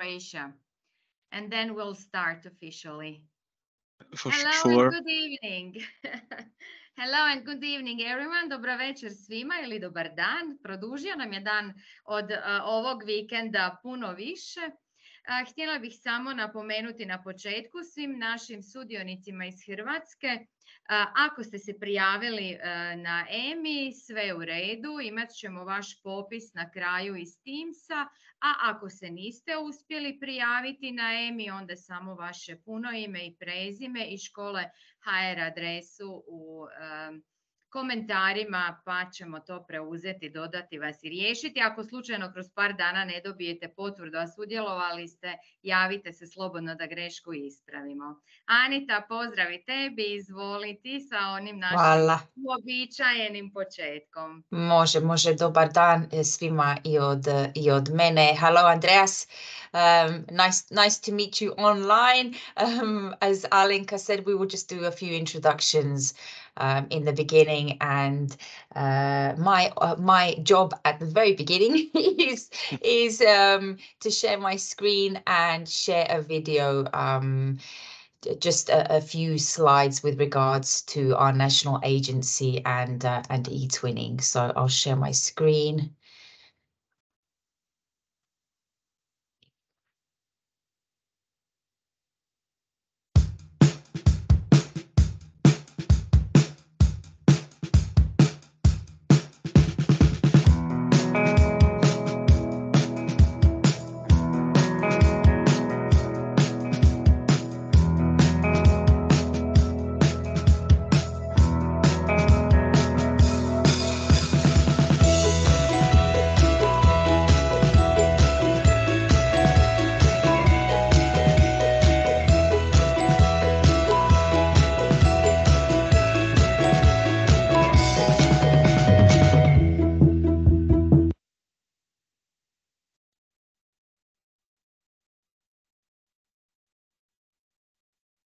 Croatia, and then we'll start officially. For Hello sure. and good evening. Hello and good evening everyone. Dobra večer svima ili dobar dan. Produžio nam je dan od ovog vikenda puno više. Htjela bih samo napomenuti na početku svim našim sudionicima iz Hrvatske, ako ste se prijavili na EMI, sve u redu, imat ćemo vaš popis na kraju iz Teamsa, a ako se niste uspjeli prijaviti na EMI, onda samo vaše puno ime i prezime i škole HR adresu u komentarima, pa ćemo to preuzeti, dodati vas i riješiti. Ako slučajno kroz par dana ne dobijete potvrdu, a sudjelovali ste, javite se slobodno da grešku ispravimo. Anita, pozdrav i tebi, izvoliti sa onim našim uobičajenim početkom. Može, dobar dan svima i od mene. Hello Andreas, nice to meet you online. As Alenka said, we will just do a few introductions in the beginning, and my job at the very beginning is to share my screen and share a video, just a few slides with regards to our national agency and eTwinning. So I'll share my screen.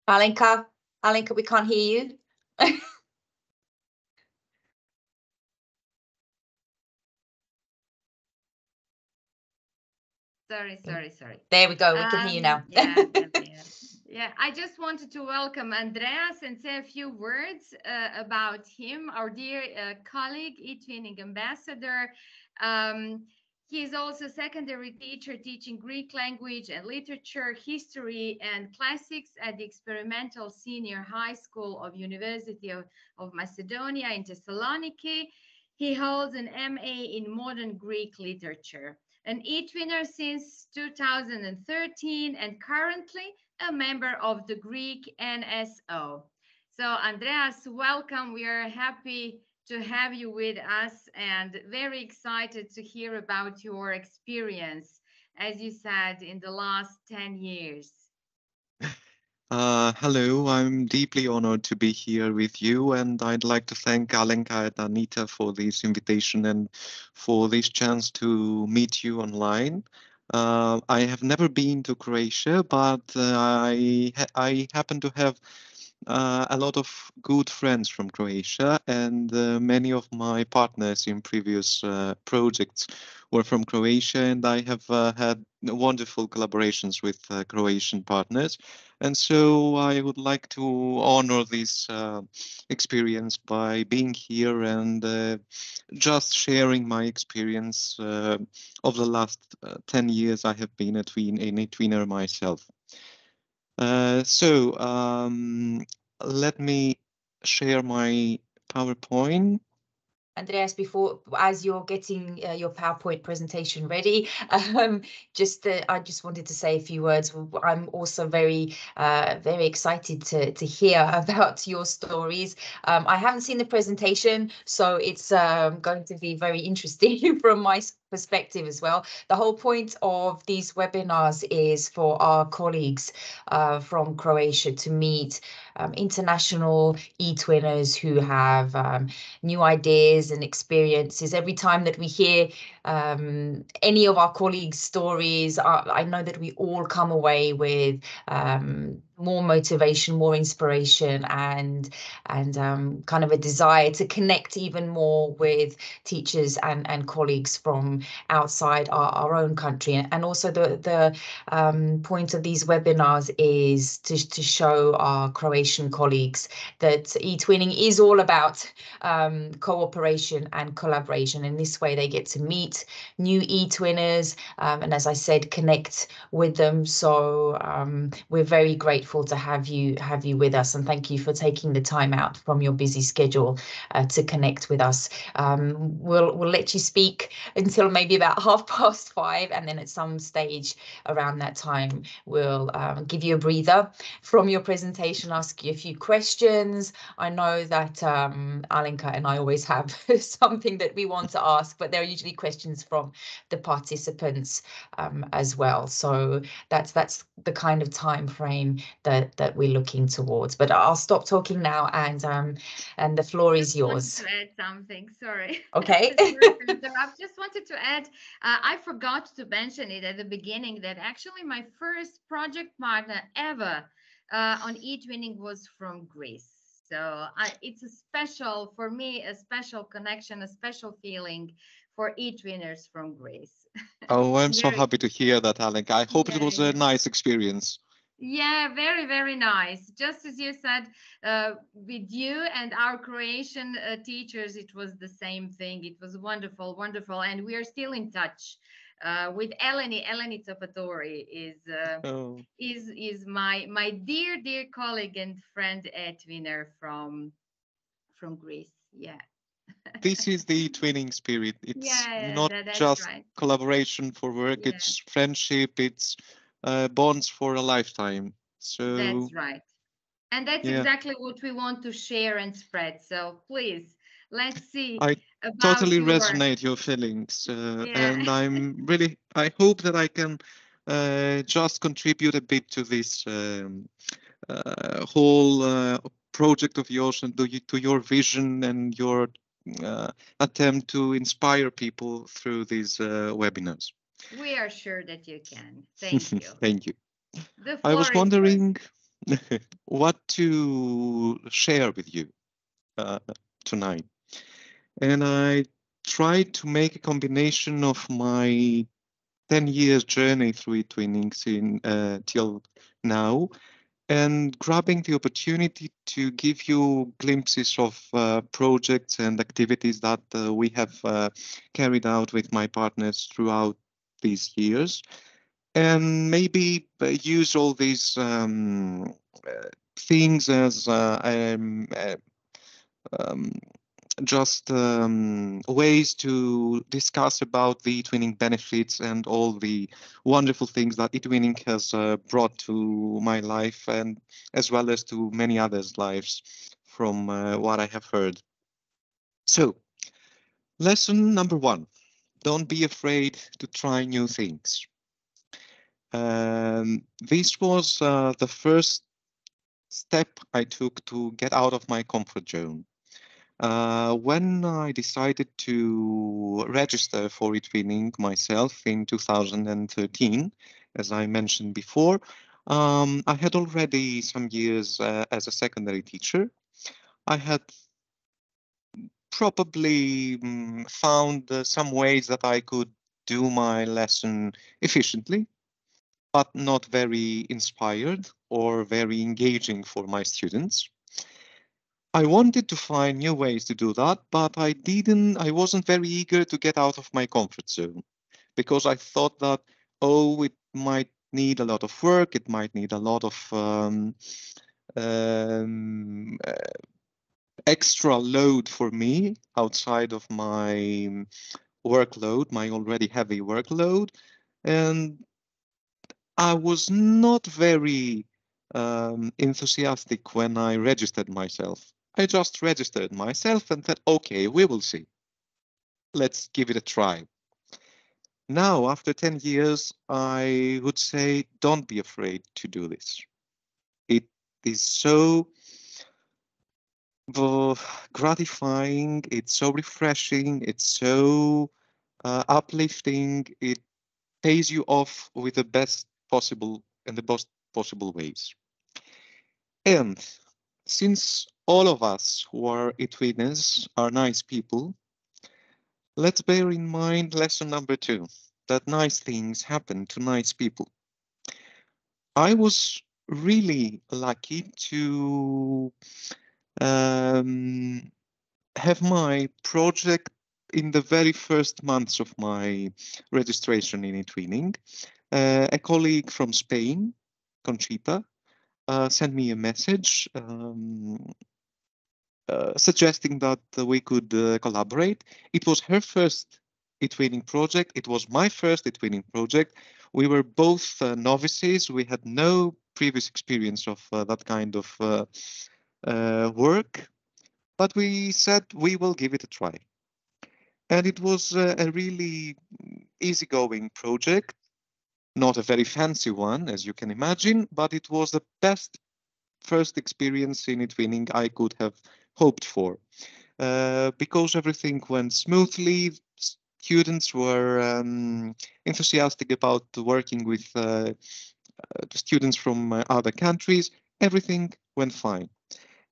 Alenka, we can't hear you. Sorry. There we go, we can hear you now. Yeah, I just wanted to welcome Andreas and say a few words about him, our dear colleague, eTwinning ambassador. He is also a secondary teacher teaching Greek language and literature, history and classics at the Experimental Senior High School of University of Macedonia in Thessaloniki. He holds an MA in modern Greek literature, an eTwinner since 2013 and currently a member of the Greek NSO. So Andreas, welcome. We are happy to have you with us and very excited to hear about your experience, as you said, in the last 10 years. Hello, I'm deeply honored to be here with you, and I'd like to thank Alenka and Anita for this invitation and for this chance to meet you online. I have never been to Croatia, but I happen to have a lot of good friends from Croatia, and many of my partners in previous projects were from Croatia, and I have had wonderful collaborations with Croatian partners. And so I would like to honor this experience by being here and just sharing my experience of the last 10 years I have been an eTwinner myself. So let me share my PowerPoint. Andreas, as you're getting your PowerPoint presentation ready, I just wanted to say a few words. I'm also very excited to hear about your stories. I haven't seen the presentation, so it's going to be very interesting from my perspective as well. The whole point of these webinars is for our colleagues from Croatia to meet international eTwinners who have new ideas and experiences. Every time that we hear any of our colleagues' stories. I know that we all come away with more motivation, more inspiration, and kind of a desire to connect even more with teachers and colleagues from outside our own country. And also the point of these webinars is to show our Croatian colleagues that eTwinning is all about cooperation and collaboration. In this way, they get to meet new eTwinners and, as I said, connect with them. So we're very grateful to have you with us, and thank you for taking the time out from your busy schedule to connect with us. We'll let you speak until maybe about 5:30, and then at some stage around that time we'll give you a breather from your presentation, ask you a few questions. I know that Alenka and I always have something that we want to ask, but there are usually questions from the participants as well. So that's the kind of time frame that we're looking towards. But I'll stop talking now, and the floor is yours. I want to add something. Sorry. Okay. I just wanted to add, I forgot to mention it at the beginning, that actually my first project partner ever on eTwinning was from Greece. So it's a special, for me, a special connection, a special feeling for eTwinners from Greece. Oh, I'm so happy to hear that, Alenka. I hope it was a nice experience. Yeah, very, very nice. Just as you said, with you and our Croatian teachers, it was the same thing. It was wonderful, wonderful. And we are still in touch with Alenka is my dear colleague and friend eTwinner from Greece. Yeah. This is the eTwinning spirit. It's not just collaboration for work, it's friendship, it's bonds for a lifetime. So that's right. And that's exactly what we want to share and spread. So please, let's see. I totally resonate your feelings. And I hope that I can just contribute a bit to this whole project of yours and to your vision and your attempt to inspire people through these webinars. We are sure that you can. Thank you. Thank you. I was wondering what to share with you tonight. And I tried to make a combination of my 10 years journey through eTwinning till now, and grabbing the opportunity to give you glimpses of projects and activities that we have carried out with my partners throughout these years, and maybe use all these things as just ways to discuss about the eTwinning benefits and all the wonderful things that eTwinning has brought to my life, and as well as to many others' lives from what I have heard. So, lesson number 1, don't be afraid to try new things. This was the first step I took to get out of my comfort zone. When I decided to register for eTwinning myself in 2013, as I mentioned before, I had already some years as a secondary teacher. I had probably found some ways that I could do my lesson efficiently, but not very inspired or very engaging for my students. I wanted to find new ways to do that, but I wasn't very eager to get out of my comfort zone, because I thought that, it might need a lot of work, it might need a lot of extra load for me outside of my workload, my already heavy workload. And I was not very enthusiastic when I registered myself. I just registered myself and said, okay, we will see. Let's give it a try. Now, after 10 years, I would say, don't be afraid to do this. It is so gratifying, it's so refreshing, it's so uplifting. It pays you off with the best possible and the best possible ways. And since all of us who are eTwinners are nice people, let's bear in mind lesson number 2, that nice things happen to nice people. I was really lucky to have my project in the very first months of my registration in eTwinning. A colleague from Spain, Conchita, sent me a message suggesting that we could collaborate. It was her first eTwinning project. It was my first eTwinning project. We were both novices. We had no previous experience of that kind of work, but we said we will give it a try. And it was a really easygoing project, not a very fancy one, as you can imagine, but it was the best first experience in eTwinning I could have hoped for. Because everything went smoothly, students were enthusiastic about working with students from other countries. Everything went fine.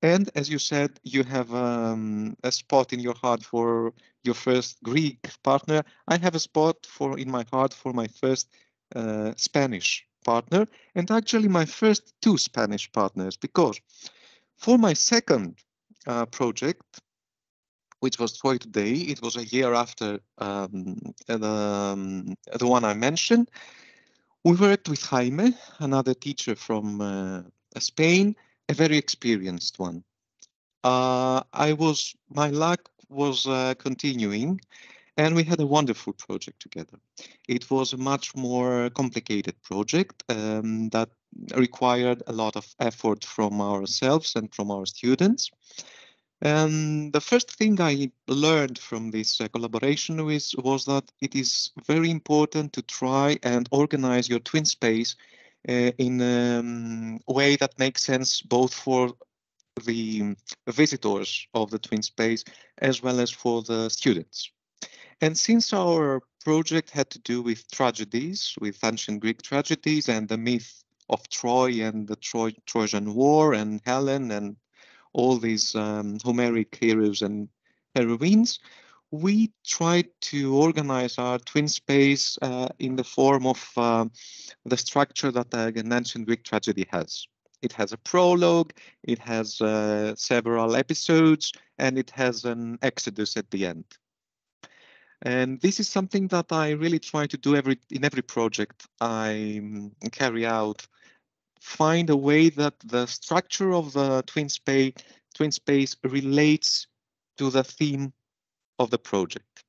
And as you said, you have a spot in your heart for your first Greek partner. I have a spot in my heart for my first Spanish partner, and actually my first 2 Spanish partners, because for my second project, which was Troy Today, it was a year after the one I mentioned. We worked with Jaime, another teacher from Spain, a very experienced one. My luck was continuing, and we had a wonderful project together. It was a much more complicated project that required a lot of effort from ourselves and from our students. And the first thing I learned from this collaboration was that it is very important to try and organize your twin space in a way that makes sense both for the visitors of the twin space as well as for the students. And since our project had to do with tragedies, with ancient Greek tragedies and the myth of Troy and the Trojan War and Helen and all these Homeric heroes and heroines, we tried to organize our twin space in the form of the structure that an ancient Greek tragedy has. It has a prologue, it has several episodes, and it has an exodus at the end. And this is something that I really try to do in every project I carry out. Find a way that the structure of the twin space relates to the theme of the project.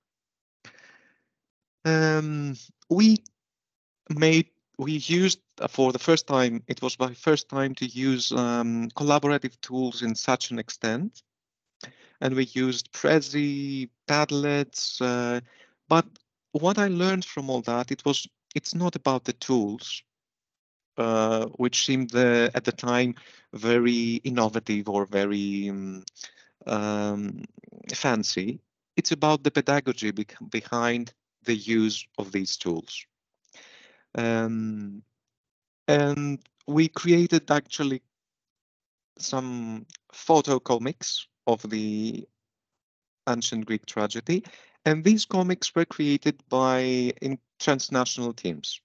We used for the first time, it was my first time to use collaborative tools in such an extent. And we used Prezi, Padlets, but what I learned from all that, it's not about the tools, which seemed at the time very innovative or very fancy. It's about the pedagogy behind the use of these tools. And we created actually some photo comics of the ancient Greek tragedy, and these comics were created by transnational teams.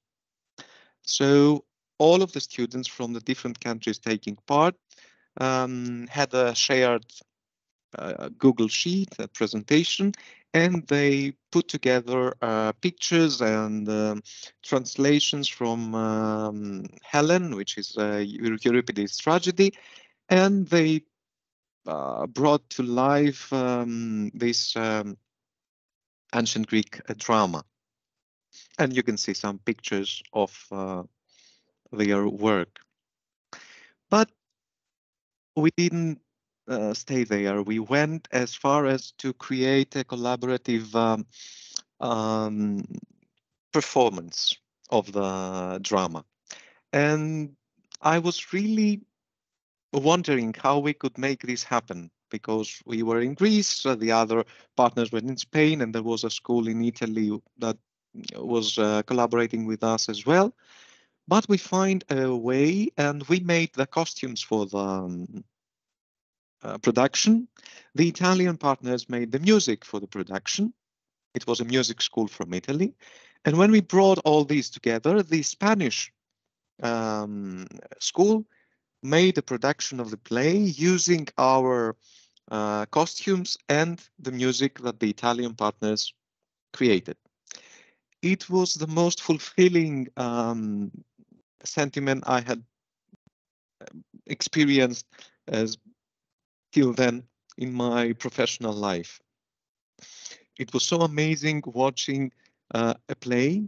So all of the students from the different countries taking part had a shared Google Sheet, a presentation, and they put together pictures and translations from Helen, which is Euripides' tragedy, and they brought to life this ancient Greek drama. And you can see some pictures of their work. But we didn't stay there. We went as far as to create a collaborative performance of the drama. And I was really wondering how we could make this happen, because we were in Greece, the other partners were in Spain, and there was a school in Italy that was collaborating with us as well. But we find a way, and we made the costumes for the production. The Italian partners made the music for the production. It was a music school from Italy. And when we brought all these together, the Spanish school made a production of the play using our costumes and the music that the Italian partners created. It was the most fulfilling sentiment I had experienced as till then in my professional life. It was so amazing watching a play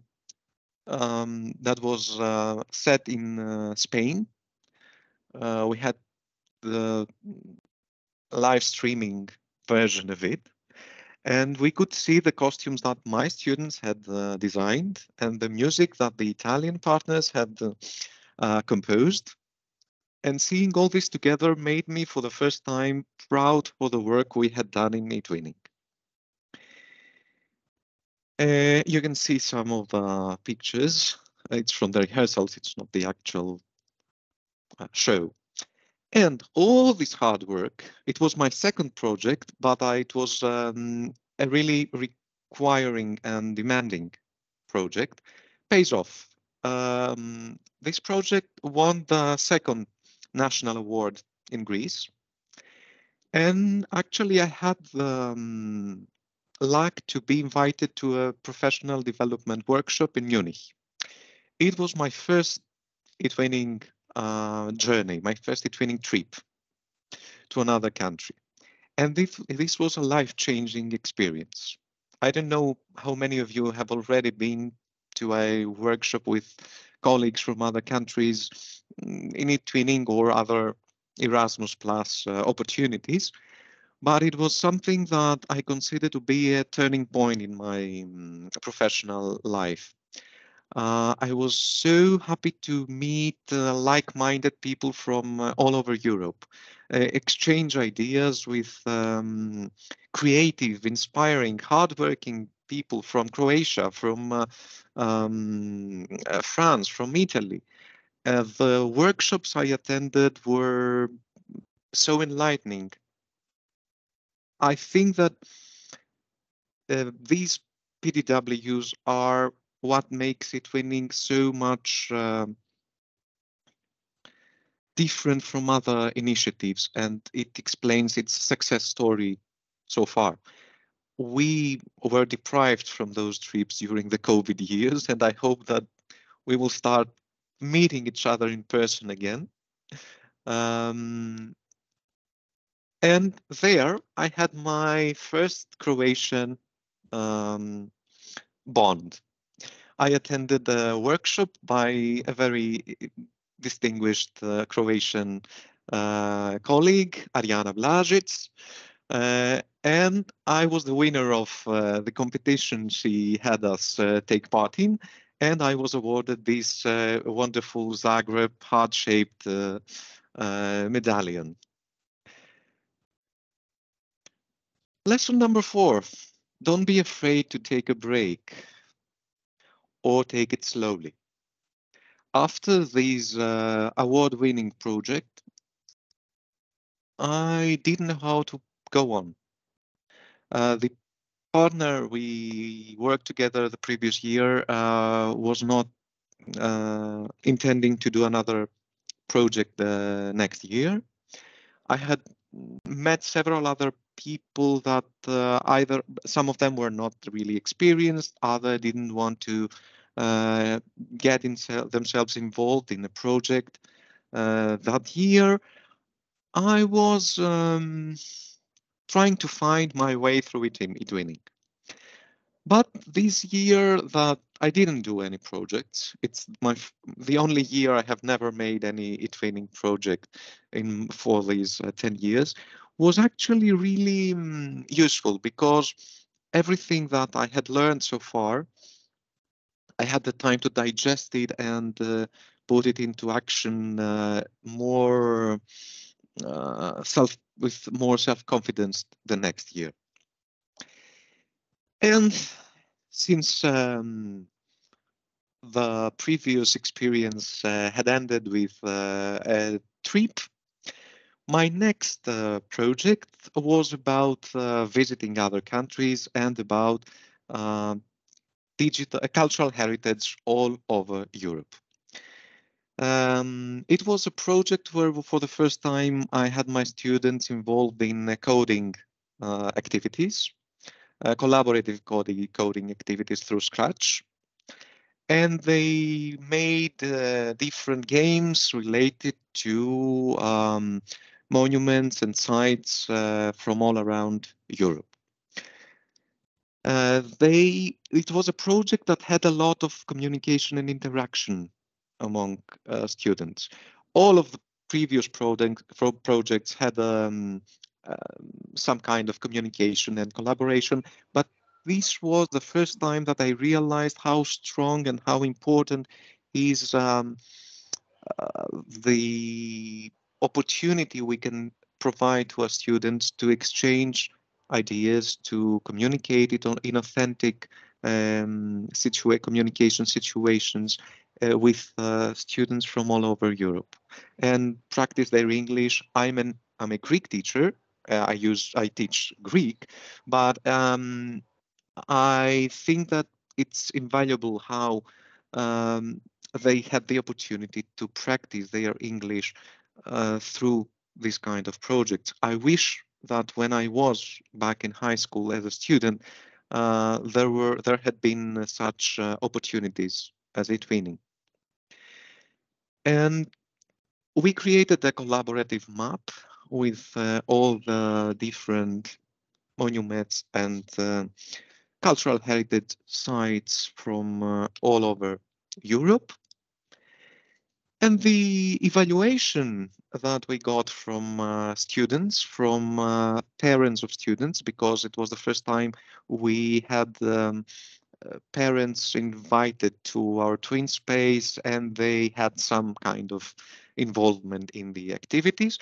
that was set in Spain. We had the live streaming version of it, and we could see the costumes that my students had designed and the music that the Italian partners had composed. And seeing all this together made me, for the first time, proud for the work we had done in eTwinning. You can see some of the pictures. It's from the rehearsals, it's not the actual show. And all this hard work, it was my second project, but it was a really requiring and demanding project, pays off. This project won the second national award in Greece. And actually, I had the luck to be invited to a professional development workshop in Munich. It was my first eTwinning journey, my first eTwinning trip to another country. And this was a life-changing experience. I don't know how many of you have already been to a workshop with colleagues from other countries in eTwinning or other Erasmus Plus opportunities, but it was something that I consider to be a turning point in my professional life. I was so happy to meet like-minded people from all over Europe, exchange ideas with creative, inspiring, hardworking people from Croatia, from France, from Italy. The workshops I attended were so enlightening. I think that these PDWs are what makes eTwinning so much different from other initiatives, and it explains its success story so far. We were deprived from those trips during the COVID years, and I hope that we will start meeting each other in person again. And there I had my first Croatian bond. I attended a workshop by a very distinguished Croatian colleague, Ariana Blažić, and I was the winner of the competition she had us take part in, and I was awarded this wonderful Zagreb heart-shaped medallion. Lesson number 4, don't be afraid to take a break or take it slowly. After this award-winning project, I didn't know how to go on. The partner we worked together the previous year was not intending to do another project next year. I had met several other people that either some of them were not really experienced, other didn't want to get themselves involved in a project. That year, I was trying to find my way through it in eTwinning. But this year that I didn't do any projects, it's the only year I have never made any eTwinning project for these 10 years, was actually really useful, because everything that I had learned so far, I had the time to digest it and put it into action more with more self-confidence the next year. And since the previous experience had ended with a trip, my next project was about visiting other countries and about digital cultural heritage all over Europe. It was a project where for the first time I had my students involved in coding activities, collaborative coding activities through Scratch. And they made different games related to monuments and sites from all around Europe. It was a project that had a lot of communication and interaction among students. All of the previous projects had some kind of communication and collaboration, but this was the first time that I realized how strong and how important is the opportunity we can provide to our students to exchange ideas, to communicate it in authentic communication situations with students from all over Europe and practice their English. I'm a Greek teacher. I teach Greek, but I think that it's invaluable how they had the opportunity to practice their English through this kind of projects. I wish that when I was back in high school as a student, there had been such opportunities as eTwinning. And we created a collaborative map with all the different monuments and cultural heritage sites from all over Europe. And the evaluation that we got from students, from parents of students, because it was the first time we had parents invited to our twin space and they had some kind of involvement in the activities,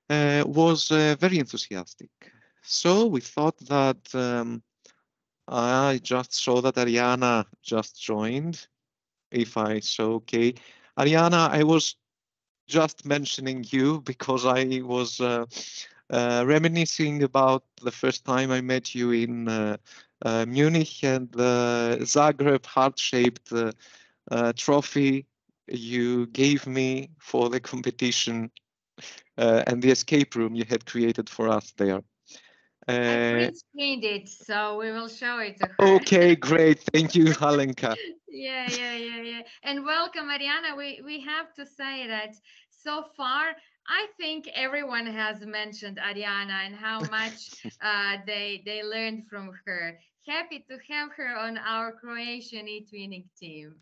was very enthusiastic. So we thought that I just saw that Ariana just joined. If I saw, okay. Ariana, I was just mentioning you because I was reminiscing about the first time I met you in Munich and the Zagreb heart-shaped trophy you gave me for the competition and the escape room you had created for us there. I pre-screened it, so we will show it to her. Okay, great. Thank you, Alenka. Yeah. And welcome, Ariana. We have to say that so far, I think everyone has mentioned Ariana and how much they learned from her. Happy to have her on our Croatian eTwinning team.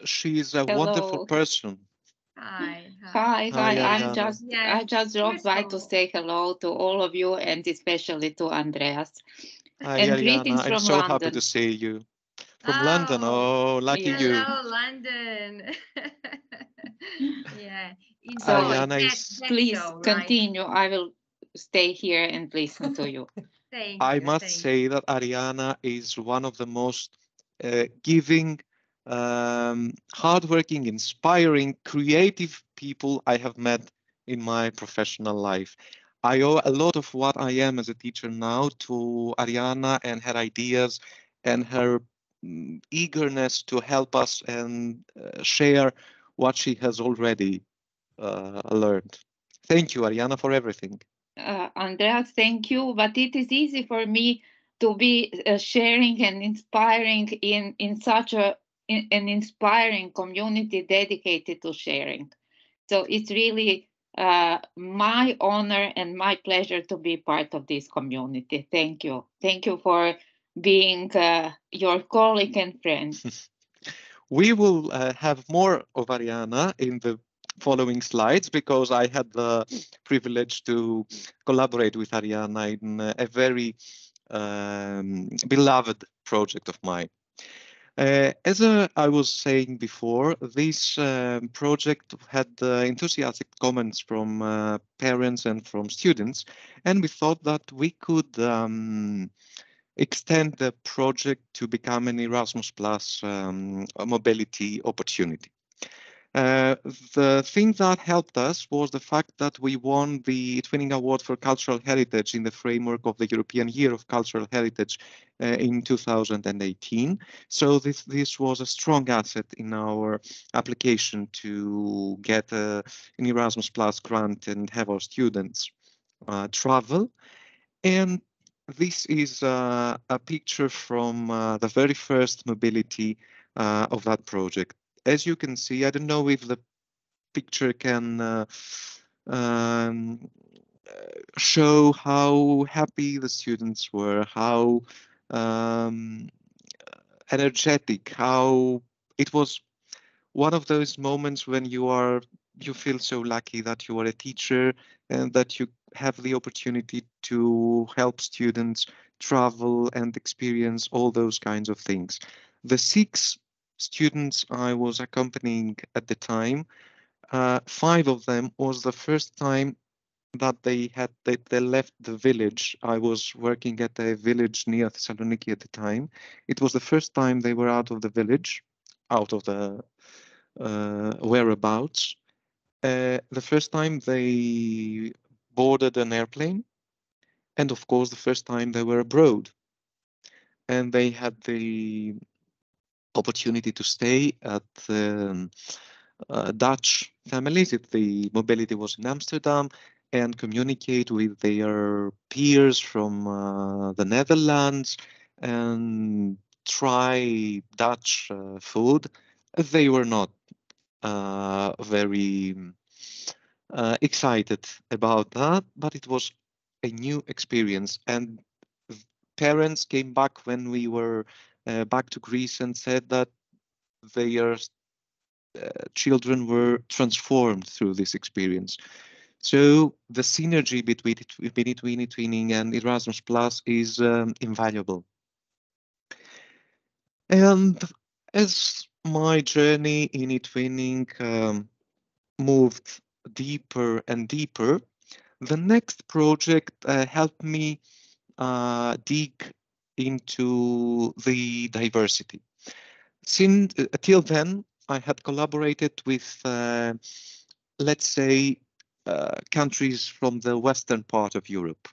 She is a wonderful person. Hi. I just dropped by to say hello to all of you and especially to Andreas. Hi, and Ariana. Greetings from I'm so London. happy to see you. From London. Oh, lucky you. Hello, London. Yeah. So Ariana please so, continue. Right? I will stay here and listen to you. I must say that Ariana is one of the most giving, hardworking, inspiring, creative people I have met in my professional life. I owe a lot of what I am as a teacher now to Ariana and her ideas and her eagerness to help us and share what she has already learned. Thank you, Ariana, for everything. Andreas, thank you. But it is easy for me to be sharing and inspiring in such an inspiring community dedicated to sharing. So it's really my honor and my pleasure to be part of this community. Thank you. Thank you for being your colleague and friend. We will have more of Ariana in the following slides because I had the privilege to collaborate with Ariana in a very beloved project of mine. As I was saying before, this project had enthusiastic comments from parents and from students, and we thought that we could extend the project to become an Erasmus Plus mobility opportunity. The thing that helped us was the fact that we won the eTwinning Award for Cultural Heritage in the framework of the European Year of Cultural Heritage in 2018. So this was a strong asset in our application to get an Erasmus Plus grant and have our students travel. And this is a picture from the very first mobility of that project. As you can see, I don't know if the picture can show how happy the students were, how energetic, how it was one of those moments when you feel so lucky that you are a teacher and that you have the opportunity to help students travel and experience all those kinds of things. The 6 students I was accompanying at the time, 5 of them was the first time that they left the village. I was working at a village near Thessaloniki at the time. It was the first time they were out of the village, out of the whereabouts. The first time they boarded an airplane, and of course the first time they were abroad. And they had the opportunity to stay at Dutch families if the mobility was in Amsterdam, and communicate with their peers from the Netherlands and try Dutch food. They were not very excited about that, but it was a new experience. And parents came back when we were back to Greece and said that their children were transformed through this experience. So the synergy between eTwinning and Erasmus Plus is invaluable. And as my journey in eTwinning moved deeper and deeper, the next project helped me dig into the diversity. Since till then, I had collaborated with, let's say, countries from the western part of Europe.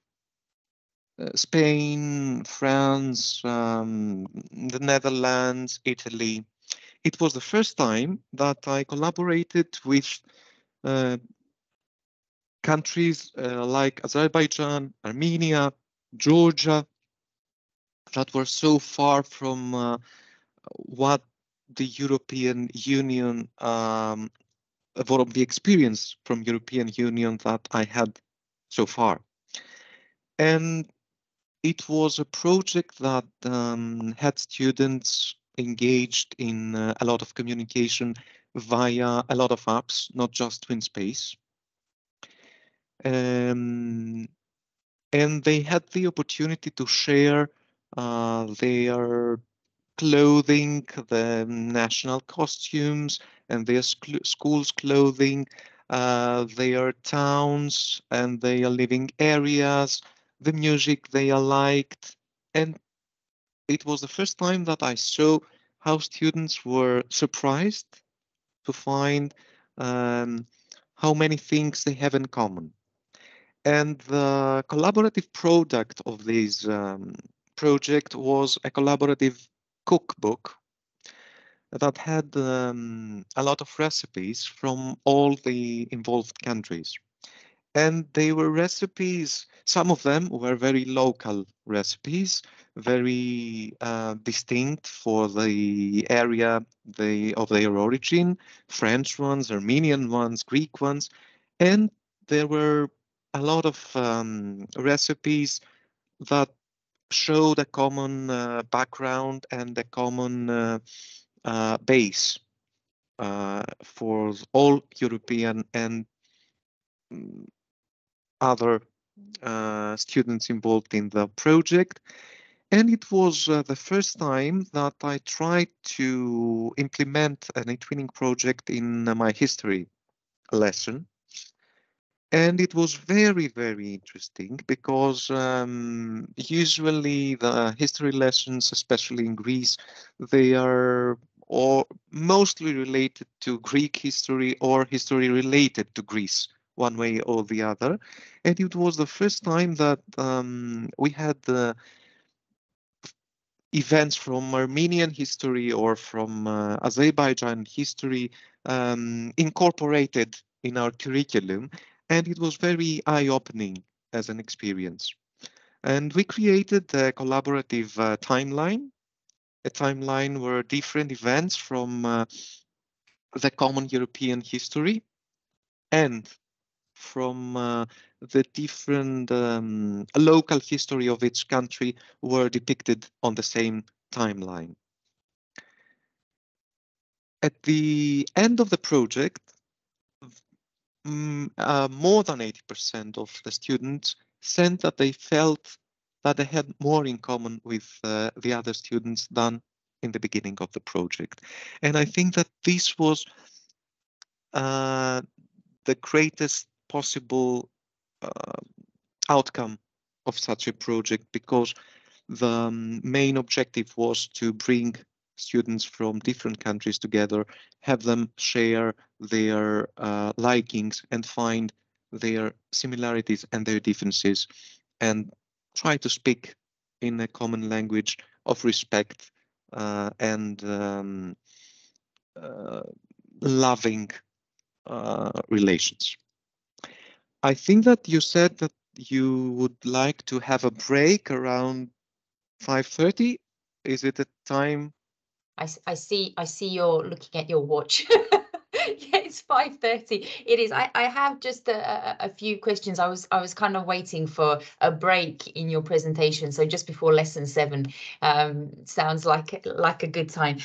Spain, France, the Netherlands, Italy. It was the first time that I collaborated with countries like Azerbaijan, Armenia, Georgia, that were so far from what the European Union, from the experience from European Union that I had so far. And it was a project that had students engaged in a lot of communication via a lot of apps, not just TwinSpace. And they had the opportunity to share their clothing, the national costumes, and their school's clothing, their towns and their living areas, the music they liked. And it was the first time that I saw how students were surprised to find how many things they have in common. And the collaborative product of this project was a collaborative cookbook that had a lot of recipes from all the involved countries. And they were recipes, some of them were very local recipes, very distinct for the area of their origin, French ones, Armenian ones, Greek ones. And there were a lot of recipes that showed a common background and a common base for all European and other students involved in the project. And it was the first time that I tried to implement an eTwinning project in my history lesson. And it was very, very interesting because usually the history lessons, especially in Greece, they are mostly related to Greek history or history related to Greece, one way or the other. And it was the first time that we had events from Armenian history or from Azerbaijan history incorporated in our curriculum. And it was very eye-opening as an experience. And we created a collaborative timeline, a timeline where different events from the common European history and from the different local history of each country were depicted on the same timeline. At the end of the project, more than 80% of the students said that they felt that they had more in common with the other students than in the beginning of the project. And I think that this was the greatest possible outcome of such a project, because the main objective was to bring students from different countries together, have them share their likings and find their similarities and their differences, and try to speak in a common language of respect and loving relations. I think that you said that you would like to have a break around 5:30. Is it a time? I see you're looking at your watch. Yeah, it's 5:30. It is. I have just a few questions. I was kind of waiting for a break in your presentation, so just before lesson 7 sounds like a good time.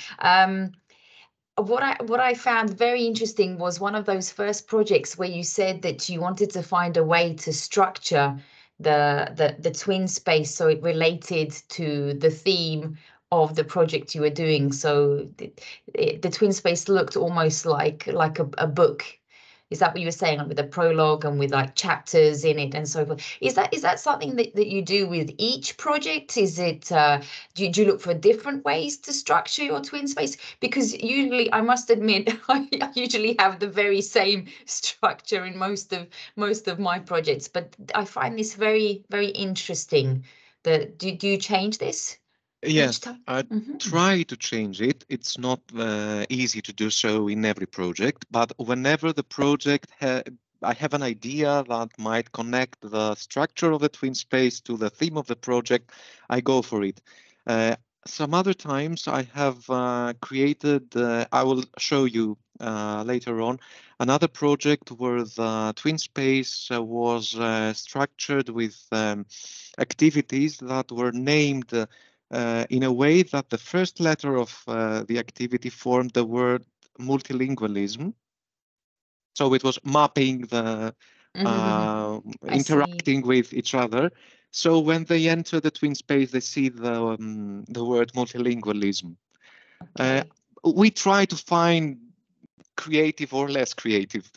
What I found very interesting was one of those first projects where you said that you wanted to find a way to structure the twin space so it related to the theme of the project you were doing. So the twin space looked almost like a book. Is that what you were saying, like with a prologue and with like chapters in it and so forth? Is that something that you do with each project? Is it do you look for different ways to structure your twin space? Because usually, I must admit, I usually have the very same structure in most of my projects, but I find this very, very interesting. Do you change this? Yes, I try to change it. It's not easy to do so in every project, but whenever the project I have an idea that might connect the structure of the twin space to the theme of the project, I go for it. Some other times I have created, I will show you later on, another project where the twin space was structured with activities that were named in a way that the first letter of the activity formed the word multilingualism. So it was mapping the interacting with each other. So when they enter the twin space, they see the word multilingualism. Okay. We try to find creative or less creative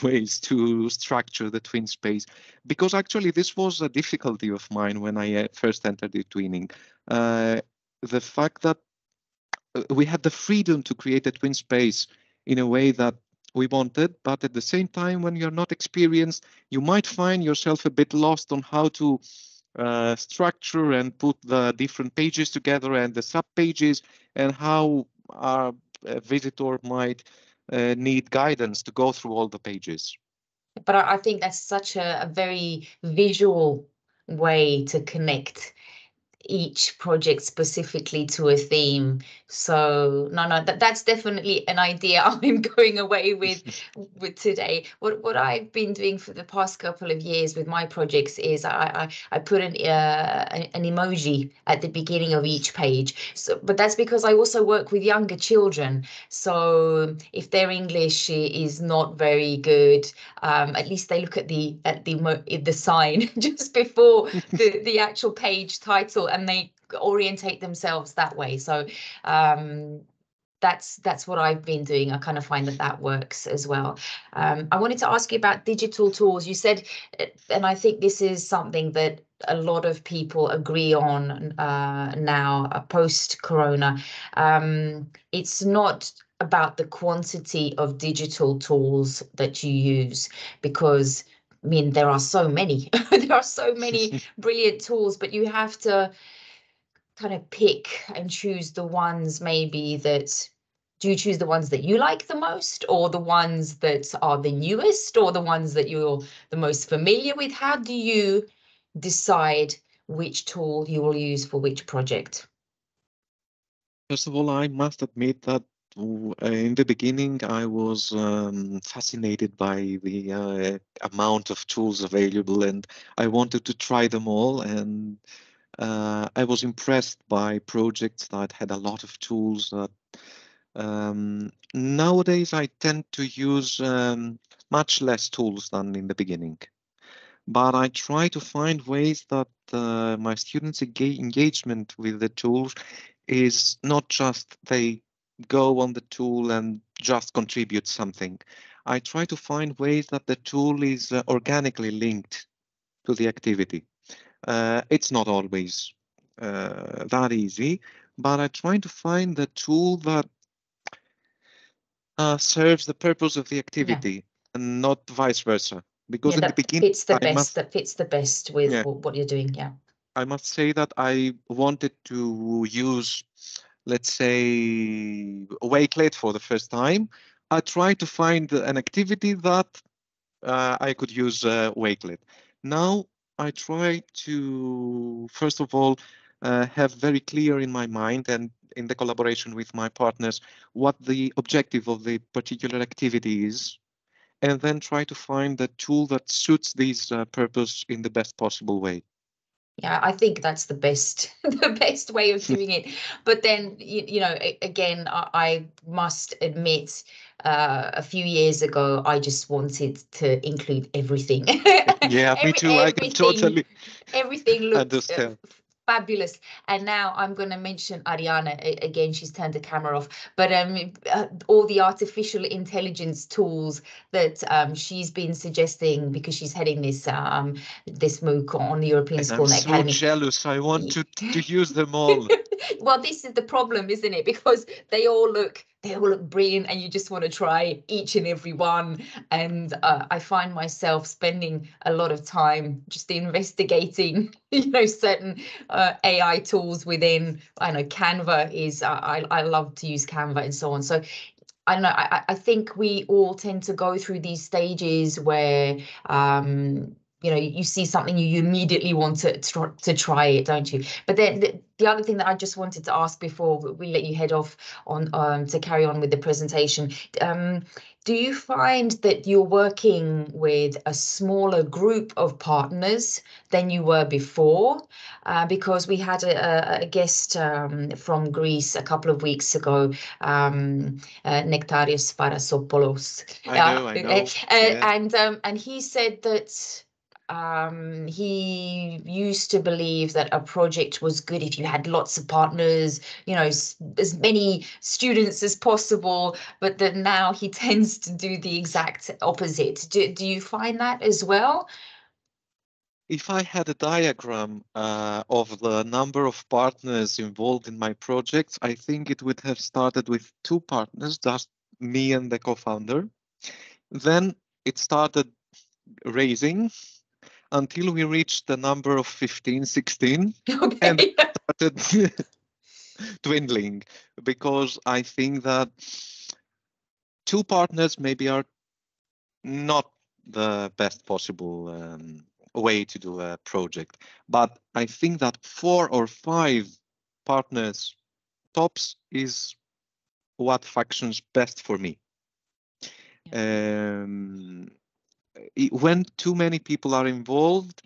ways to structure the twin space, because actually this was a difficulty of mine when I first entered eTwinning. The fact that we had the freedom to create a twin space in a way that we wanted, but at the same time, when you're not experienced, you might find yourself a bit lost on how to structure and put the different pages together and the sub-pages, and how a visitor might need guidance to go through all the pages. But I think that's such a very visual way to connect each project specifically to a theme. So no, that's definitely an idea I'm going away with today. What I've been doing for the past couple of years with my projects is I put an emoji at the beginning of each page. So, but that's because I also work with younger children. So if their English is not very good, at least they look at the sign just before the actual page title, and they orientate themselves that way. So that's what I've been doing. I kind of find that works as well. I wanted to ask you about digital tools. You said, and I think this is something that a lot of people agree on now, post-corona. It's not about the quantity of digital tools that you use, because I mean, there are so many, there are so many brilliant tools, but you have to kind of pick and choose the ones maybe that, do you choose the ones that you like the most, or the ones that are the newest, or the ones that you're the most familiar with? How do you decide which tool you will use for which project? First of all, I must admit that in the beginning, I was fascinated by the amount of tools available, and I wanted to try them all. And I was impressed by projects that had a lot of tools. That nowadays I tend to use much less tools than in the beginning, but I try to find ways that my students' engagement with the tools is not just they go on the tool and just contribute something. I try to find ways that the tool is organically linked to the activity. It's not always that easy, but I try to find the tool that serves the purpose of the activity, and not vice versa. Because in the beginning, that fits the best with what you're doing. Yeah, I must say that I wanted to use, let's say, Wakelet for the first time. I tried to find an activity that I could use Wakelet. Now I try to, first of all, have very clear in my mind and in the collaboration with my partners what the objective of the particular activity is, and then try to find the tool that suits this purpose in the best possible way. Yeah, I think that's the best way of doing it. But then, you know, again, I must admit, a few years ago, I just wanted to include everything. Yeah, me too. I can totally everything looked understand. Fabulous. And now I'm going to mention Ariana again. She's turned the camera off, but all the artificial intelligence tools that she's been suggesting, because she's heading this this MOOC on the European School I'm Academy. so jealous. I want to use them all. Well, this is the problem, isn't it? Because they all look brilliant, and you just want to try each and every one. And I find myself spending a lot of time just investigating, you know, certain AI tools within. I know Canva is. I love to use Canva and so on. So I don't know. I think we all tend to go through these stages where you know, you see something, you immediately want to try it, don't you? But then the other thing that I just wanted to ask before we let you head off on to carry on with the presentation, do you find that you're working with a smaller group of partners than you were before? Because we had a guest from Greece a couple of weeks ago, Nektarios Parasopoulos. I know. And he said that he used to believe that a project was good if you had lots of partners, you know, as many students as possible, but that now he tends to do the exact opposite. Do you find that as well? If I had a diagram of the number of partners involved in my projects, I think it would have started with 2 partners, just me and the co-founder. Then it started raising until we reached the number of 15, 16, Okay. and it started dwindling, because I think that 2 partners maybe are not the best possible way to do a project. But I think that 4 or 5 partners tops is what functions best for me. When too many people are involved,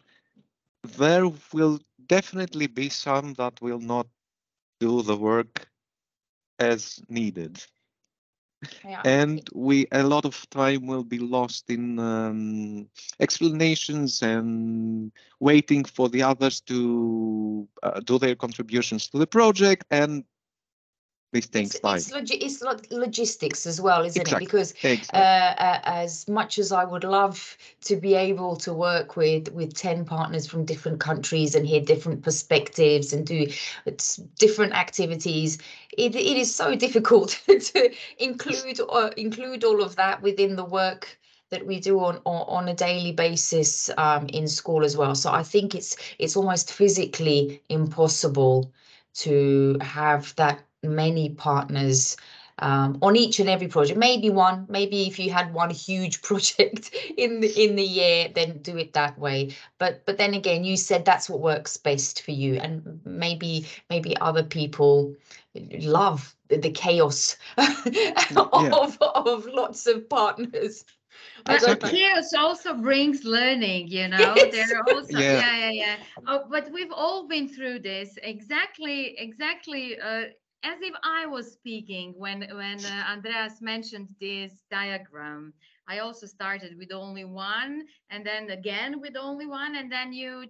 there will definitely be some that will not do the work as needed. Yeah. And a lot of time will be lost in explanations and waiting for the others to do their contributions to the project, and these things it's logistics as well, isn't it? Because as much as I would love to be able to work with 10 partners from different countries and hear different perspectives and do different activities, it is so difficult to include all of that within the work that we do on a daily basis in school as well. So I think it's almost physically impossible to have that many partners on each and every project. Maybe if you had one huge project in the year, then do it that way. But then again, you said that's what works best for you, and maybe other people love the chaos of lots of partners. But chaos also brings learning, you know. Yes. They're also yeah. Oh, but we've all been through this exactly. As if I was speaking when Andreas mentioned this diagram. I also started with only one, and then again with only one, and then you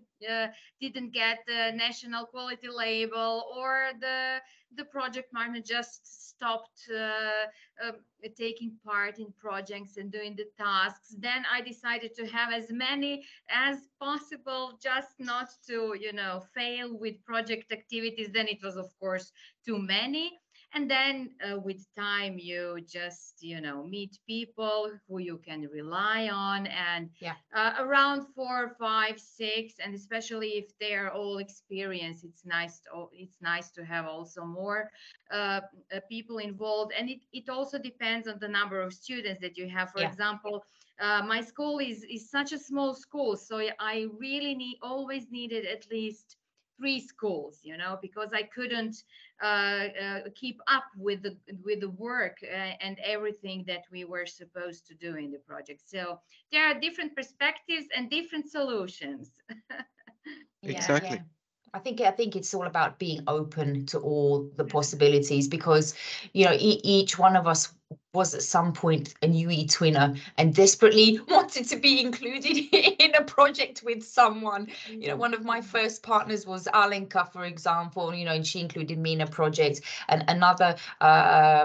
didn't get the national quality label, or the project partner just stopped taking part in projects and doing the tasks. Then I decided to have as many as possible, just not to, you know, fail with project activities. Then it was, of course, too many. And then with time, you just, you know, meet people who you can rely on. And around 4, 5, 6, and especially if they're all experienced, it's nice to have also more people involved. And it also depends on the number of students that you have. For example, my school is such a small school, so I really always needed at least 3 schools, you know, because I couldn't keep up with the work and everything that we were supposed to do in the project. So there are different perspectives and different solutions. Exactly. Yeah. I think it's all about being open to all the possibilities, because, you know, each one of us was at some point a new eTwinner and desperately wanted to be included in a project with someone. You know, one of my first partners was Alenka, for example, you know, and she included me in a project. And another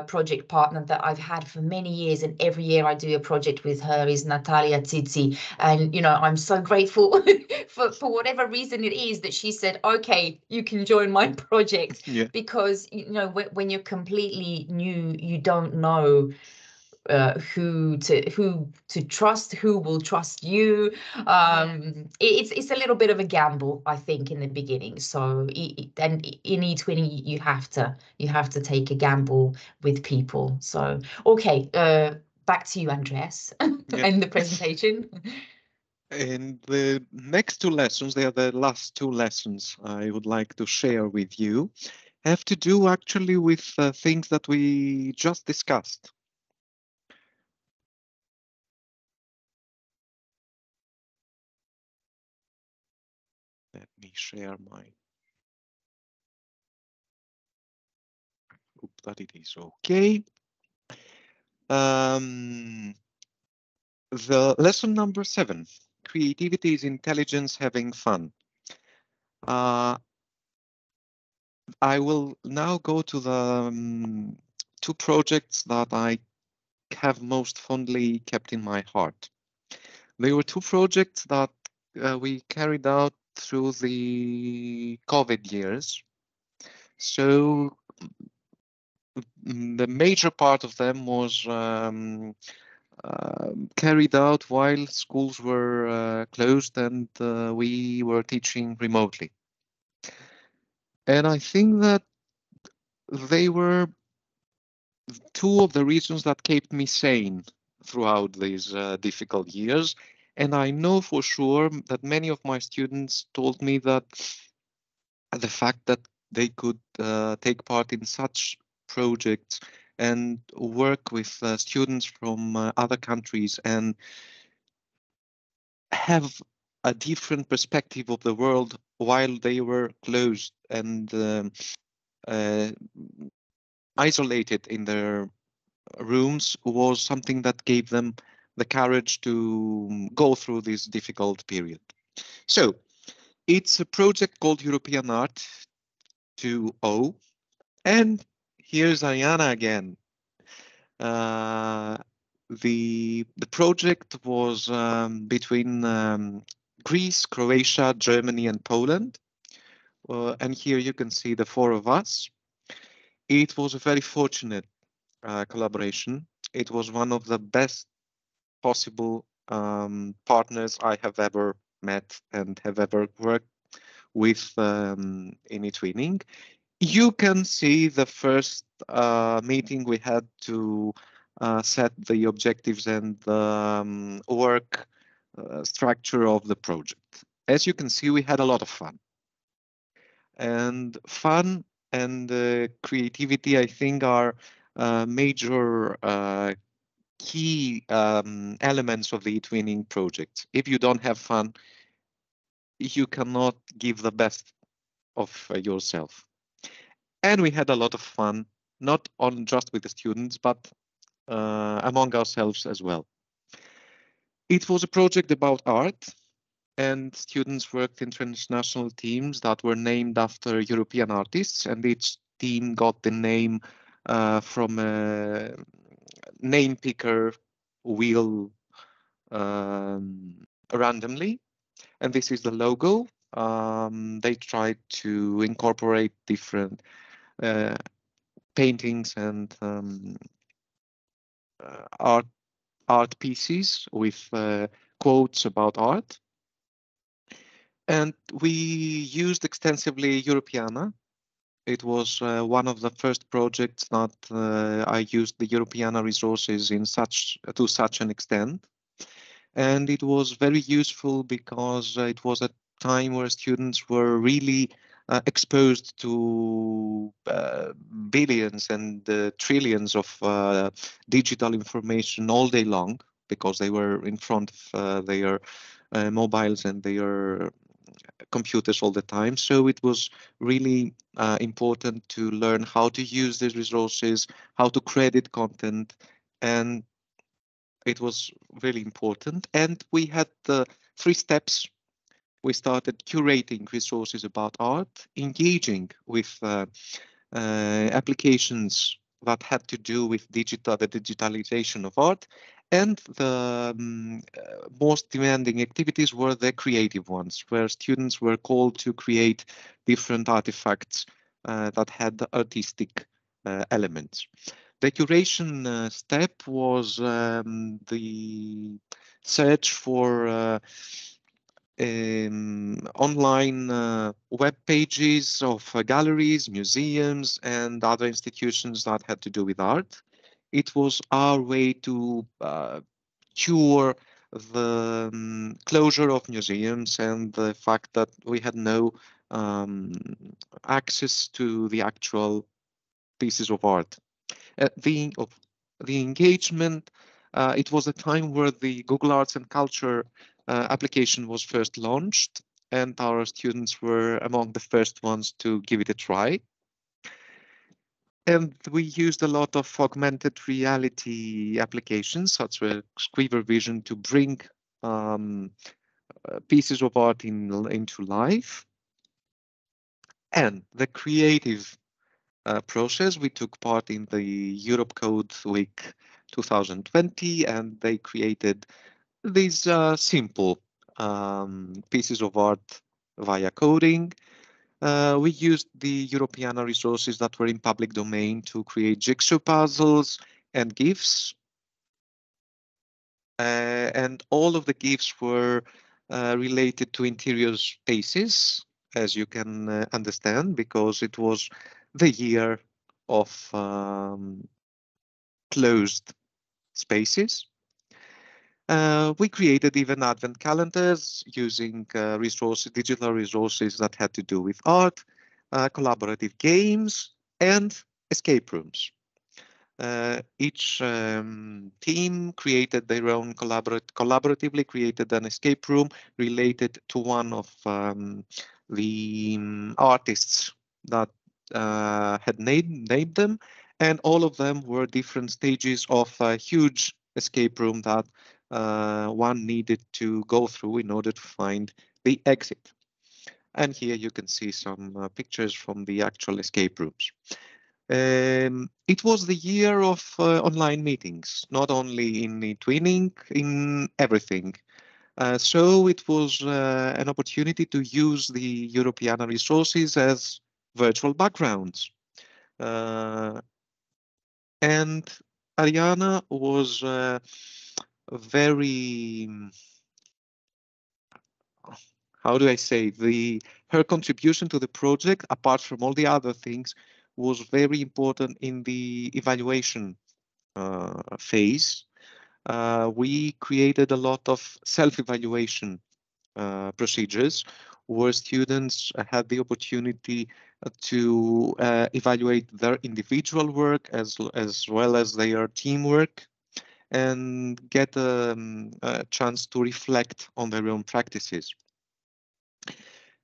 project partner that I've had for many years, and every year I do a project with her, is Natalia Tsitsi. And, you know, I'm so grateful for whatever reason it is that she said, okay, you can join my project. Because, you know, when you're completely new, you don't know who to trust, who will trust you. It's a little bit of a gamble, I think, in the beginning. So and in eTwinning, you have to take a gamble with people. So okay, back to you, Andreas, and the presentation. And the next 2 lessons, they are the last 2 lessons I would like to share with you, have to do actually with things that we just discussed. Let me share my. Hope that it is okay. The lesson number 7, creativity is intelligence having fun. I will now go to the 2 projects that I have most fondly kept in my heart. They were 2 projects that we carried out through the COVID years. So the major part of them was carried out while schools were closed and we were teaching remotely. And I think that they were 2 of the reasons that kept me sane throughout these difficult years. And I know for sure that many of my students told me that the fact that they could take part in such projects and work with students from other countries and have a different perspective of the world while they were closed and isolated in their rooms was something that gave them the courage to go through this difficult period. So it's a project called European Art 2.0, and here's Ariana again. The project was between Greece, Croatia, Germany, and Poland. And here you can see the four of us. It was a very fortunate collaboration. It was one of the best possible partners I have ever met and have ever worked with in eTwinning. You can see the first meeting we had to set the objectives and the work structure of the project. As you can see, we had a lot of fun. And fun and creativity, I think, are major key elements of the eTwinning project. If you don't have fun, you cannot give the best of yourself. And we had a lot of fun, not on just with the students, but among ourselves as well. It was a project about art, and students worked in transnational teams that were named after European artists, and each team got the name from a name picker wheel randomly. And this is the logo. They tried to incorporate different paintings and art pieces with quotes about art. And we used extensively Europeana. It was one of the first projects that I used the Europeana resources to such an extent. And it was very useful because it was a time where students were really exposed to billions and trillions of digital information all day long, because they were in front of their mobiles and their computers all the time. So it was really important to learn how to use these resources, how to credit content, and it was really important. And we had the 3 steps. We started curating resources about art, engaging with applications that had to do with the digitalization of art, and the most demanding activities were the creative ones, where students were called to create different artifacts that had artistic elements. The curation step was the search for online web pages of galleries, museums, and other institutions that had to do with art. It was our way to cure the closure of museums and the fact that we had no access to the actual pieces of art. The engagement, it was a time where the Google Arts and Culture application was first launched, and our students were among the first ones to give it a try. And we used a lot of augmented reality applications, such as Squiver Vision, to bring pieces of art into life. And the creative process, we took part in the Europe Code Week 2020, and they created these simple pieces of art via coding. We used the Europeana resources that were in public domain to create jigsaw puzzles and GIFs. And all of the GIFs were related to interior spaces, as you can understand, because it was the year of closed spaces. We created even advent calendars using digital resources that had to do with art, collaborative games, and escape rooms. Each team created their own collaboratively created an escape room related to one of the artists that had named them, And all of them were different stages of a huge escape room that one needed to go through in order to find the exit. And here you can see some pictures from the actual escape rooms. It was the year of online meetings, not only in eTwinning, in everything. So it was an opportunity to use the Europeana resources as virtual backgrounds. And Ariana was very, how do I say, her contribution to the project, apart from all the other things, was very important in the evaluation phase. We created a lot of self-evaluation procedures where students had the opportunity to evaluate their individual work as well as their teamwork and get a chance to reflect on their own practices.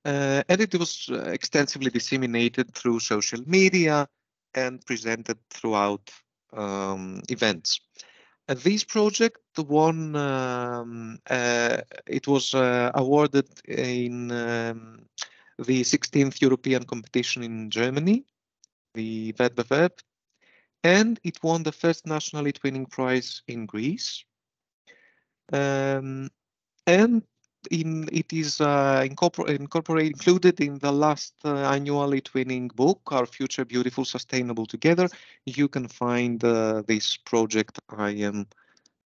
And it was extensively disseminated through social media and presented throughout events. This project won, it was awarded in the 16th European competition in Germany, the Wettbewerb, and it won the first national eTwinning prize in Greece. And it is included in the last annual eTwinning book, Our Future Beautiful Sustainable Together. You can find this project I am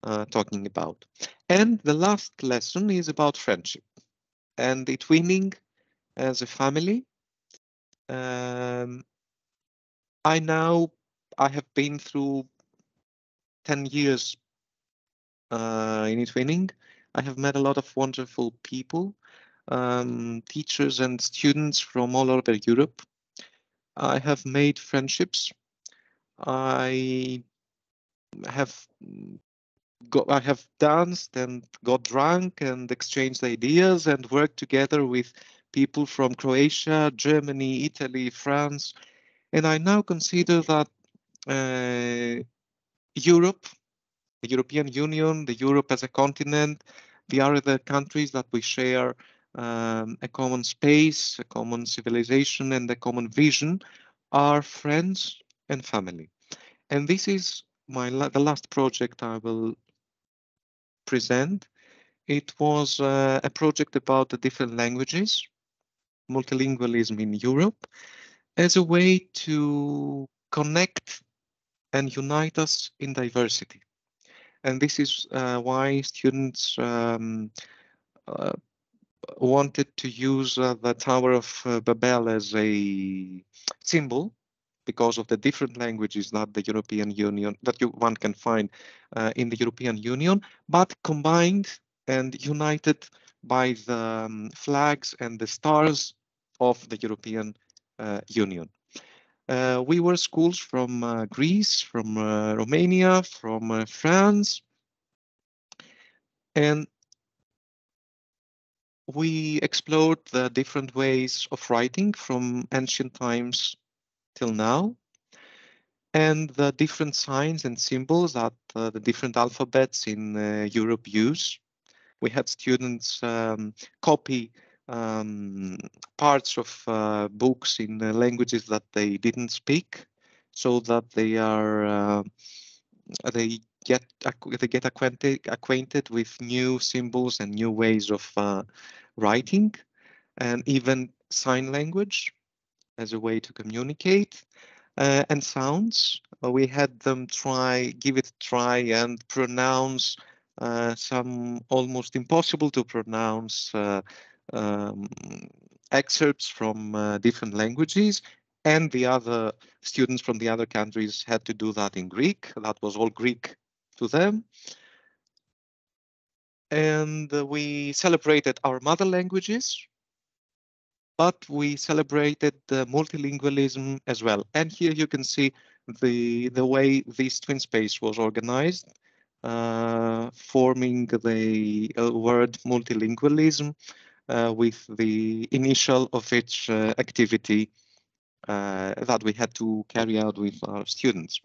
talking about. And the last lesson is about friendship and eTwinning as a family. I have been through 10 years in eTwinning. I have met a lot of wonderful people, teachers and students from all over Europe. I have made friendships. I have danced and got drunk and exchanged ideas and worked together with people from Croatia, Germany, Italy, France. And I now consider that Europe, the European Union, the Europe as a continent, the other countries that we share a common space, a common civilization, and a common vision are friends and family. And this is the last project I will present. It was a project about the different languages, multilingualism in Europe, as a way to connect and unite us in diversity. And this is why students wanted to use the Tower of Babel as a symbol because of the different languages that the European Union, one can find in the European Union, but combined and united by the flags and the stars of the European Union. We were schools from Greece, from Romania, from France, and we explored the different ways of writing from ancient times till now, and the different signs and symbols that the different alphabets in Europe use. We had students copy parts of books in languages that they didn't speak, so that they get acquainted with new symbols and new ways of writing, and even sign language as a way to communicate, and sounds. We had them give it a try and pronounce some almost impossible to pronounce excerpts from different languages, and the other students from the other countries had to do that in Greek. That was all Greek to them. And we celebrated our mother languages, but we celebrated the multilingualism as well. And here you can see the way this twin space was organized, forming the word multilingualism with the initial of each activity that we had to carry out with our students.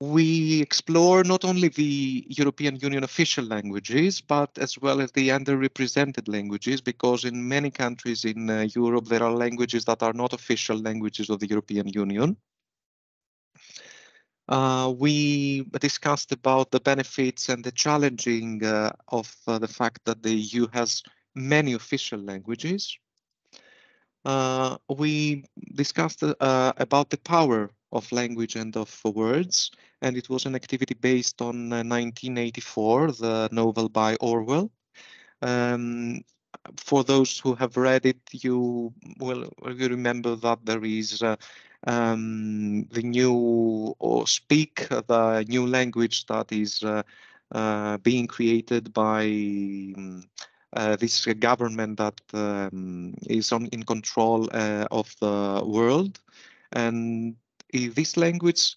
We explore not only the European Union official languages, but as well as the underrepresented languages, because in many countries in Europe, there are languages that are not official languages of the European Union. We discussed about the benefits and the challenging of the fact that the EU has many official languages. We discussed about the power of language and of words, and it was an activity based on 1984, the novel by Orwell. For those who have read it, you will remember that there is the new or speak, the new language that is being created by this government that is in control of the world. And this language,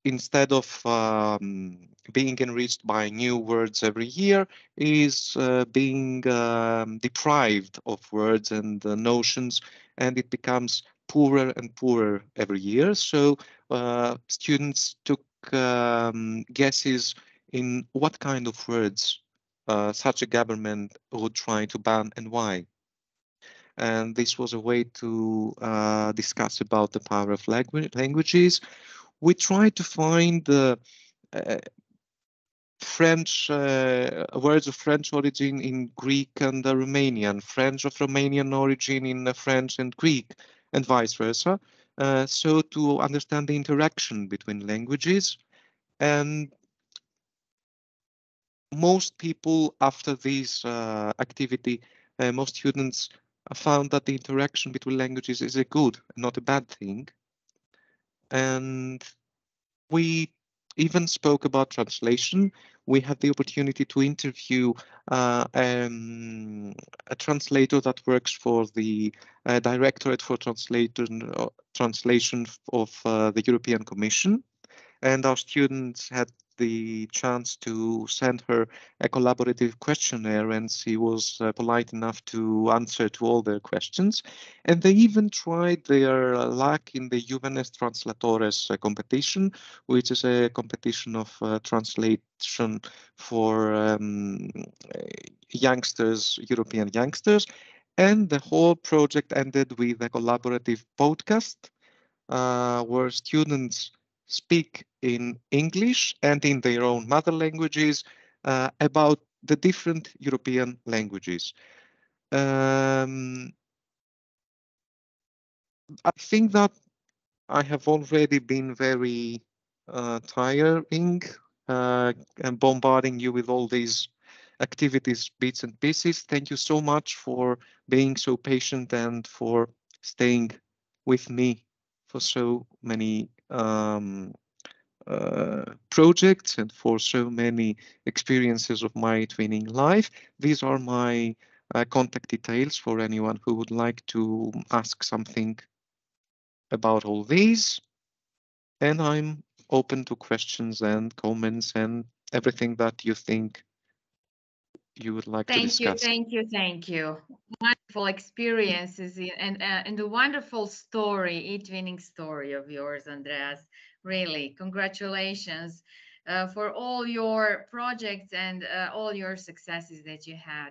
instead of being enriched by new words every year, is being deprived of words and notions, and it becomes poorer and poorer every year. So students took guesses in what kind of words such a government would try to ban and why. And this was a way to discuss about the power of languages. We tried to find French words of French origin in Greek and Romanian, French of Romanian origin in French and Greek, and vice versa. So to understand the interaction between languages. And most people, after this activity, most students found that the interaction between languages is a good, not a bad thing. And we even spoke about translation. We had the opportunity to interview a translator that works for the Directorate for Translation of the European Commission. And our students had the chance to send her a collaborative questionnaire, and she was polite enough to answer to all their questions. And they even tried their luck in the Juvenes Translatores competition, which is a competition of translation for youngsters, European youngsters. And the whole project ended with a collaborative podcast where students speak in English and in their own mother languages about the different European languages. I think that I have already been very tiring and bombarding you with all these activities, bits and pieces. Thank you so much for being so patient and for staying with me for so many projects and for so many experiences of my twinning life. These are my contact details for anyone who would like to ask something about all these. And I'm open to questions and comments and everything that you think you would like to discuss. Thank you. Wonderful experiences and a wonderful story, eTwinning story of yours, Andreas. Really, congratulations for all your projects and all your successes that you had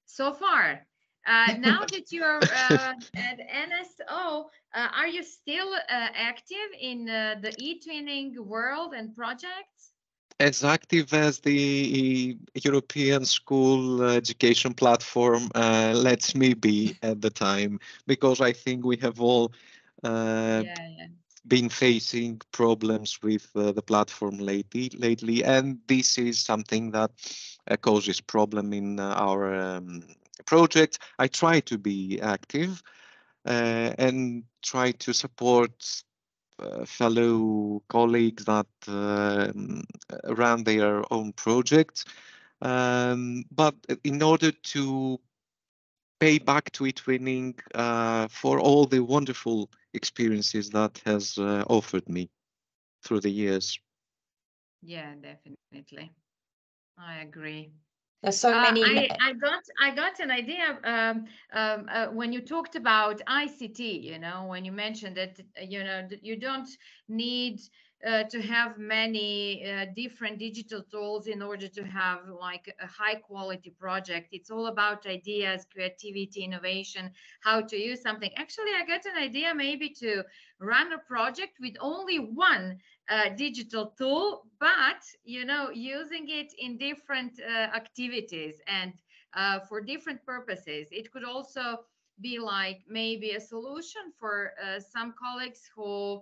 so far. Now that you're at NSO, are you still active in the eTwinning world and projects? As active as the European School Education Platform lets me be at the time, because I think we have all been facing problems with the platform lately, and this is something that causes problem in our project. I try to be active and try to support fellow colleagues that run their own projects. But in order to pay back to eTwinning for all the wonderful experiences that has offered me through the years. Yeah, definitely. I agree. There's so many. I got an idea when you talked about ICT, you know, when you mentioned that, you know, you don't need to have many different digital tools in order to have like a high quality project. It's all about ideas, creativity, innovation, how to use something. Actually, I got an idea maybe to run a project with only one digital tool, but, you know, using it in different activities and for different purposes. It could also be like maybe a solution for some colleagues who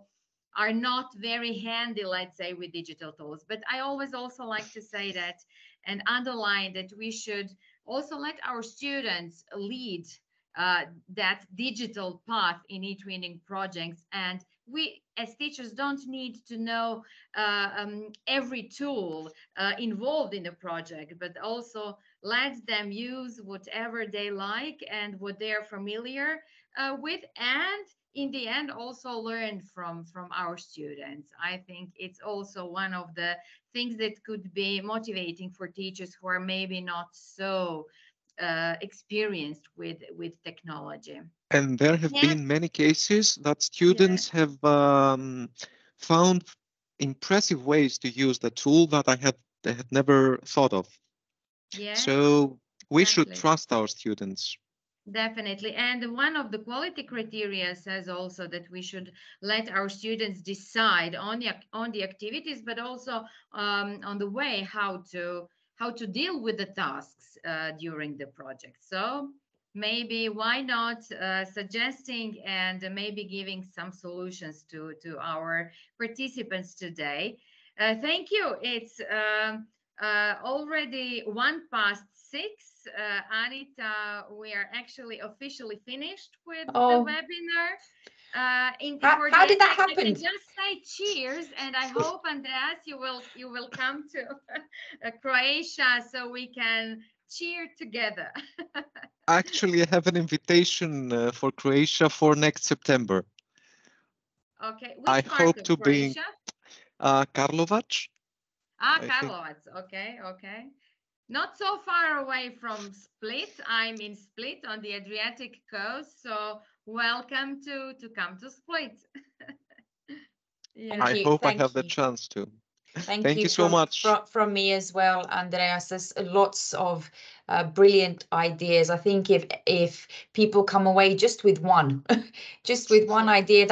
are not very handy, let's say, with digital tools. But I always also like to say that and underline that we should also let our students lead that digital path in eTwinning projects. And we as teachers don't need to know every tool involved in the project, but also let them use whatever they like and what they're familiar with, and in the end also learn from our students. I think it's also one of the things that could be motivating for teachers who are maybe not so experienced with technology. And there have been many cases that students have found impressive ways to use the tool that they had never thought of. Yeah. So we should trust our students. Definitely. And one of the quality criteria says also that we should let our students decide on the activities, but also on the way how to deal with the tasks during the project. So maybe why not suggesting and maybe giving some solutions to our participants today. Thank you. It's already 6:01. Anita, we are actually officially finished with the webinar. How did that happen? I can just say cheers, and I hope, Andreas, you will come to Croatia so we can cheer together. Actually, I have an invitation for Croatia for next September. Okay, which part of Croatia? Karlovac. Karlovac. Okay. Not so far away from Split. I'm in Split on the Adriatic coast, so welcome to come to Split. I hope I have the chance to. Thank you so much. From me as well, Andreas. There's lots of brilliant ideas. I think if people come away just with one, idea,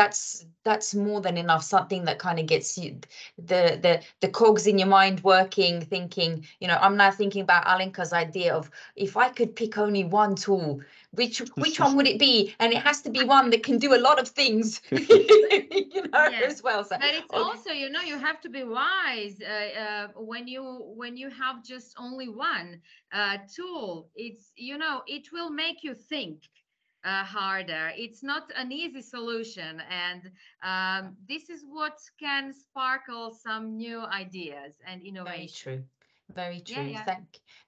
that's more than enough. Something that kind of gets you the cogs in your mind working, thinking, you know, I'm now thinking about Alenka's idea of if I could pick only one tool, which one would it be? And it has to be one that can do a lot of things, you know, as well. So, but it's also, you know, you have to be wise when you have just only one tool. It's, you know, it will make you think harder. It's not an easy solution, and this is what can sparkle some new ideas and innovation. Very true. Yeah.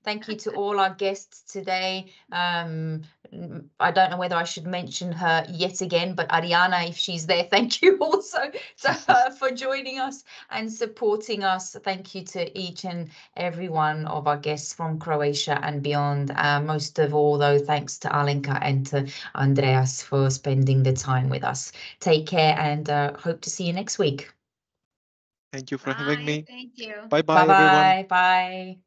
Thank you to all our guests today. I don't know whether I should mention her yet again, but Ariana, if she's there, thank you also to her for joining us and supporting us. Thank you to each and every one of our guests from Croatia and beyond. Most of all, though, thanks to Alenka and to Andreas for spending the time with us. Take care and hope to see you next week. Thank you for having me. Thank you. Bye-bye, everyone. Bye.